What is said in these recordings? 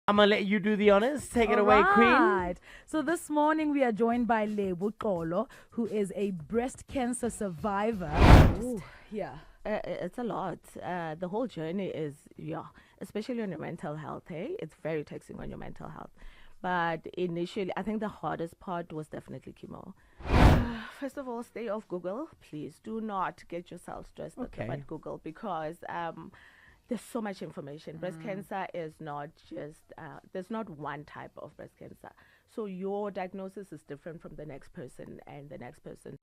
I'm going to let you do the honors. Take it away, Queen. So this morning we are joined by Lebo Xolo, who is a breast cancer survivor. Yeah. It's a lot. The whole journey is, especially on your mental health, hey? It's very taxing on your mental health. But initially, I think the hardest part was definitely chemo. First of all, stay off Google. Please do not get yourself stressed about Google because there's so much information. Breast cancer is not just, there's not one type of breast cancer. So your diagnosis is different from the next person and the next person.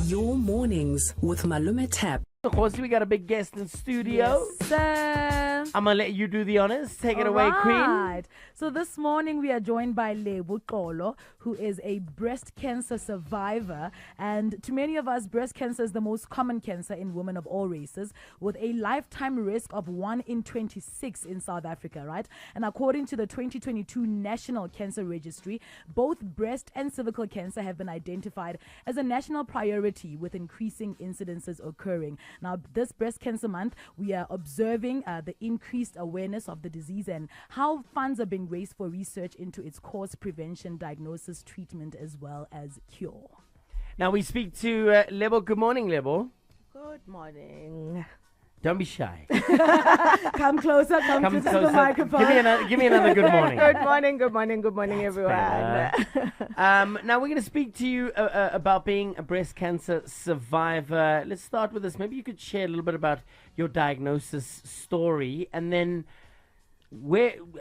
Your mornings with Malume Tap. Of course, we got a big guest in studio. Yes, sir. I'm going to let you do the honors. Take it away, Queen. So this morning we are joined by Lebo Xolo, who is a breast cancer survivor. And to many of us, breast cancer is the most common cancer in women of all races, with a lifetime risk of 1 in 26 in South Africa, right? And according to the 2022 National Cancer Registry, both breast and cervical cancer have been identified as a national priority, with increasing incidences occurring. Now, this Breast Cancer Month, we are observing the increased awareness of the disease and how funds are being raised for research into its cause, prevention, diagnosis, treatment, as well as cure. Now we speak to Lebo. Good morning, Lebo. Good morning. Don't be shy. Come closer, come closer to the microphone. Give me another good morning. Good morning, everyone. Now we're going to speak to you about being a breast cancer survivor. Let's start with this. Maybe you could share a little bit about your diagnosis story, and then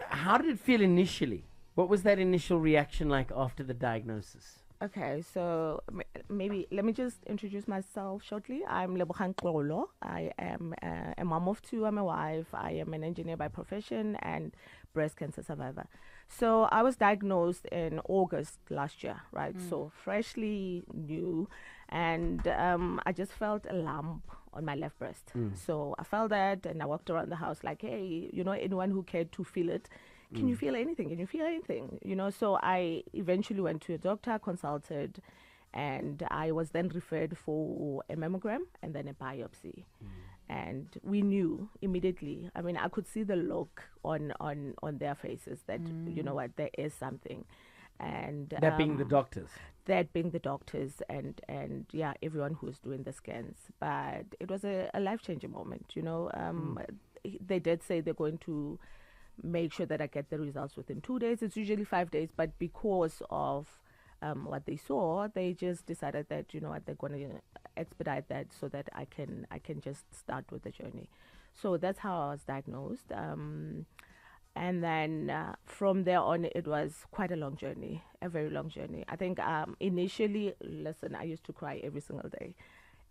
how did it feel initially? What was that initial reaction like after the diagnosis? Okay, so maybe let me just introduce myself shortly. I'm Lebo Xolo. I am a mom of two. I'm a wife. I am an engineer by profession and breast cancer survivor. So I was diagnosed in August last year, right? So freshly new, and I just felt a lump on my left breast. So I felt that, and I walked around the house like, hey, anyone who cared to feel it, can you feel anything? Can you feel anything? So I eventually went to a doctor, consulted, and I was then referred for a mammogram and then a biopsy. And we knew immediately. I mean, I could see the look on their faces that, there is something. And that being the doctors. That being the doctors and everyone who's doing the scans. But it was a life-changing moment, They did say they're going to make sure that I get the results within 2 days. It's usually 5 days, but because of what they saw, they just decided that they're going to expedite that so that I can just start with the journey. So that's how I was diagnosed, and then from there on, it was quite a long journey, a very long journey. I think initially, listen, I used to cry every single day.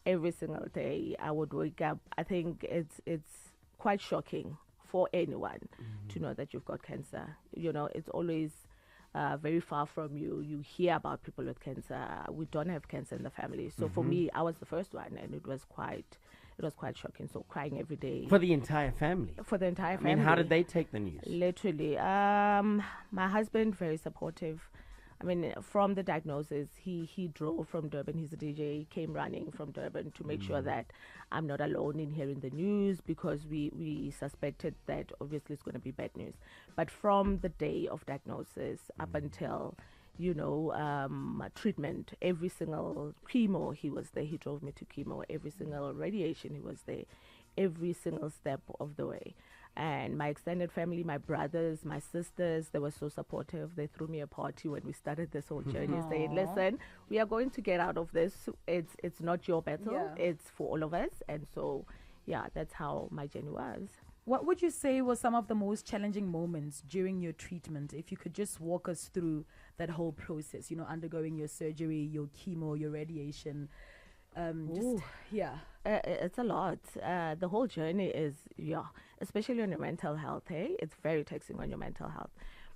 Every single day, I would wake up. I think it's quite shocking for anyone to know that you've got cancer. It's always very far from you. You hear about people with cancer. We don't have cancer in the family. So for me, I was the first one, and it was quite shocking. So crying every day. For the entire family? For the entire family. I mean, how did they take the news? Literally. My husband, very supportive. I mean, from the diagnosis, he drove from Durban. He's a DJ. He came running from Durban to make sure that I'm not alone in hearing the news, because we suspected that obviously it's going to be bad news. But from the day of diagnosis up until, treatment, every single chemo, he was there. He drove me to chemo. Every single radiation, he was there. Every single step of the way. And my extended family, my brothers, my sisters, they were so supportive. They threw me a party when we started this whole journey, saying, listen, we are going to get out of this. It's not your battle. It's for all of us. And so, that's how my journey was. What would you say were some of the most challenging moments during your treatment? If you could just walk us through that whole process, undergoing your surgery, your chemo, your radiation. It's a lot. The whole journey is, especially on your mental health, hey? It's very taxing on your mental health.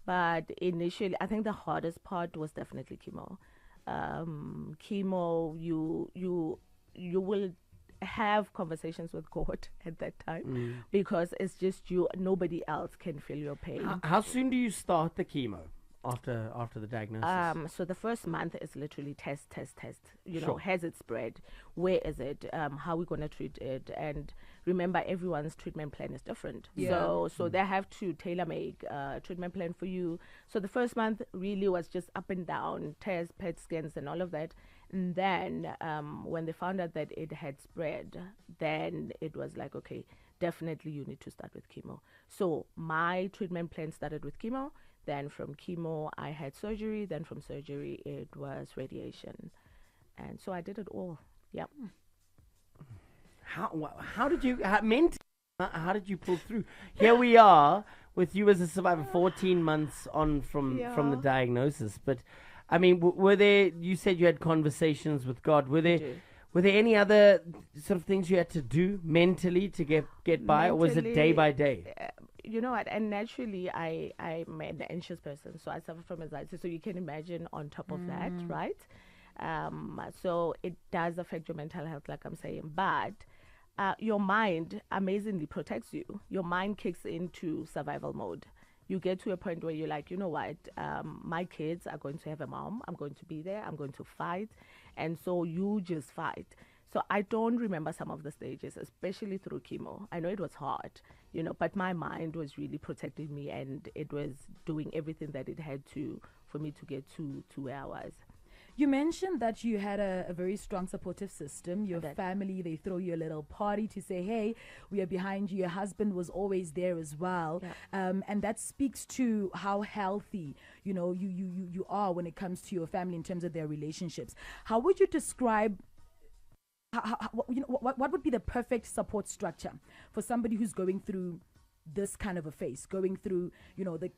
But initially, I think the hardest part was definitely chemo. Chemo, you will have conversations with God at that time, because it's just you. Nobody else can feel your pain. How soon do you start the chemo? after the diagnosis? So the first month is literally test, test, test. You know, Sure. has it spread? Where is it? How are we going to treat it? And remember, everyone's treatment plan is different. Yeah. So they have to tailor make a treatment plan for you. So the first month really was just up and down, tests, PET scans, and all of that. And then when they found out that it had spread, then it was like, okay, definitely you need to start with chemo. So my treatment plan started with chemo. Then from chemo, I had surgery. Then from surgery, it was radiation. And so I did it all. Yeah. How did you how did you pull through? Here we are with you as a survivor, 14 months on from the Yeah. diagnosis. But I mean, were there? You said you had conversations with God. Were there? do. Were there any other sort of things you had to do mentally to get by, or was it day by day? You know what? And naturally, I'm an anxious person, so I suffer from anxiety. So you can imagine on top of that, right? So it does affect your mental health, like I'm saying. But your mind amazingly protects you. Your mind kicks into survival mode. You get to a point where you're like, you know what? My kids are going to have a mom. I'm going to be there. I'm going to fight. And so you just fight. So I don't remember some of the stages, especially through chemo. I know it was hard, you know, but my mind was really protecting me, and it was doing everything that it had to for me to get to where I was. You mentioned that you had a very strong supportive system. Your did. family, they throw you a little party to say, hey, we are behind you. Your husband was always there as well. And that speaks to how healthy, you know, you are when it comes to your family in terms of their relationships. How would you describe what would be the perfect support structure for somebody who's going through this kind of a phase, going through, you know, the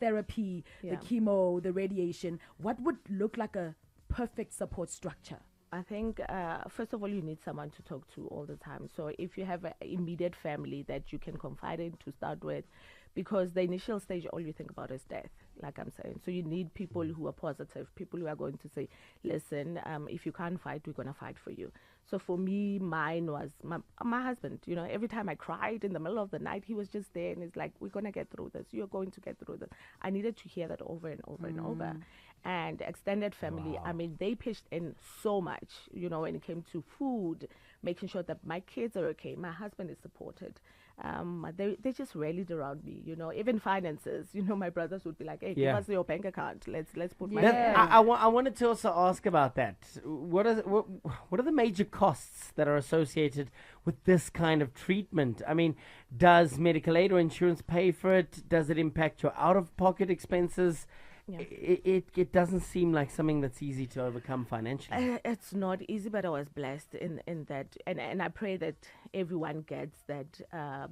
therapy, the Yeah. chemo, the radiation? What would look like a perfect support structure? I think, first of all, you need someone to talk to all the time. So if you have an immediate family that you can confide in to start with, because the initial stage, all you think about is death, like I'm saying. So you need people who are positive, people who are going to say, listen, if you can't fight, we're going to fight for you. So for me, mine was my husband. You know, every time I cried in the middle of the night, he was just there, and he's like, we're going to get through this. You're going to get through this. I needed to hear that over and over and over. And extended family, I mean, they pitched in so much, you know, when it came to food, making sure that my kids are okay. My husband is supported. They just rallied around me, you know, even finances. You know, my brothers would be like, hey, give Yeah. us your bank account. Let's put money Yeah. there. I wanted to also ask about that. What are the major costs that are associated with this kind of treatment? I mean, does medical aid or insurance pay for it? Does it impact your out-of-pocket expenses? Yeah. It doesn't seem like something that's easy to overcome financially. It's not easy, but I was blessed in that, and I pray that everyone gets that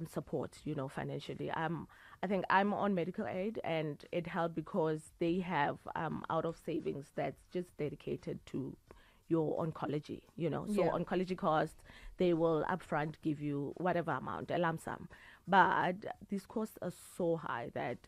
support, you know, financially. I think I'm on medical aid, and it helped because they have out of savings that's just dedicated to your oncology, you know. So Yeah. oncology costs, they will upfront give you whatever amount, a lump sum. But these costs are so high that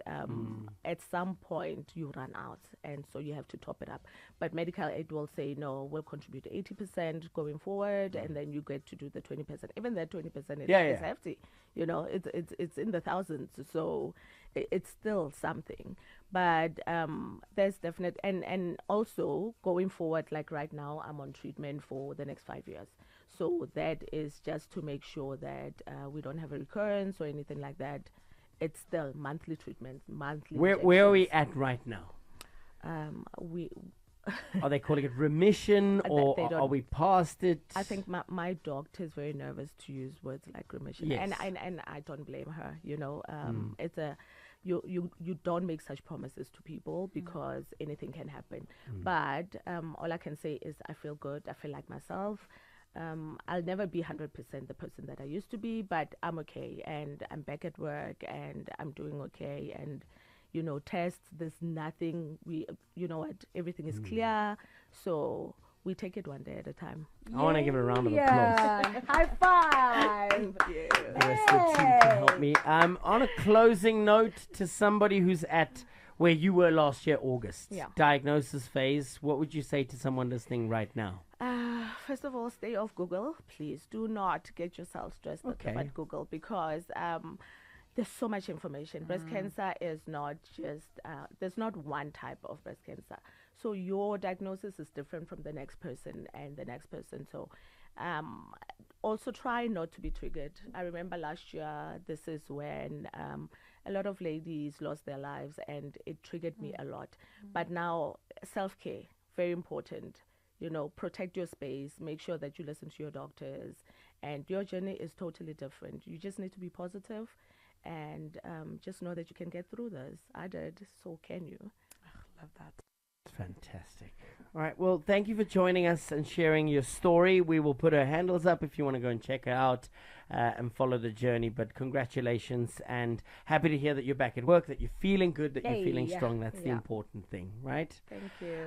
at some point you run out, and so you have to top it up. But medical aid will say, no, we'll contribute 80% going forward, and then you get to do the 20%. Even that 20% is, Yeah, is yeah. hefty. You know, it's in the thousands, so it's still something. But there's definite, and also going forward, like right now, I'm on treatment for the next 5 years. So that is just to make sure that we don't have a recurrence or anything like that. It's still monthly treatments, monthly. Where are we injections. at right now? We Are they calling it remission, or they are don't- we past it? I think my doctor is very nervous to use words like remission, Yes. and I don't blame her. You know, it's a you don't make such promises to people because anything can happen. But all I can say is I feel good. I feel like myself. I'll never be 100% the person that I used to be, but I'm okay, and I'm back at work, and I'm doing okay, and you know, tests, there's nothing, you know what, everything is clear, so we take it one day at a time. I want to give a round of applause. Yeah. High five. Thank you. The rest of the team can help me. On a closing note, to somebody who's at where you were last year, August, Yeah. diagnosis phase, what would you say to someone listening right now? First of all, stay off Google. Please do not get yourself stressed Okay. about Google, because There's so much information. Breast cancer is not just, there's not one type of breast cancer. So your diagnosis is different from the next person and the next person. So also try not to be triggered. I remember last year, this is when a lot of ladies lost their lives, and it triggered me a lot. But now, self-care, very important. You know, protect your space, make sure that you listen to your doctors, and your journey is totally different. You just need to be positive and just know that you can get through this. I did, so can you. Love that. Fantastic. All right. Well, thank you for joining us and sharing your story. We will put her handles up if you want to go and check her out and follow the journey. But congratulations, and happy to hear that you're back at work, that you're feeling good, that you're feeling strong. That's the important thing, right? Thank you.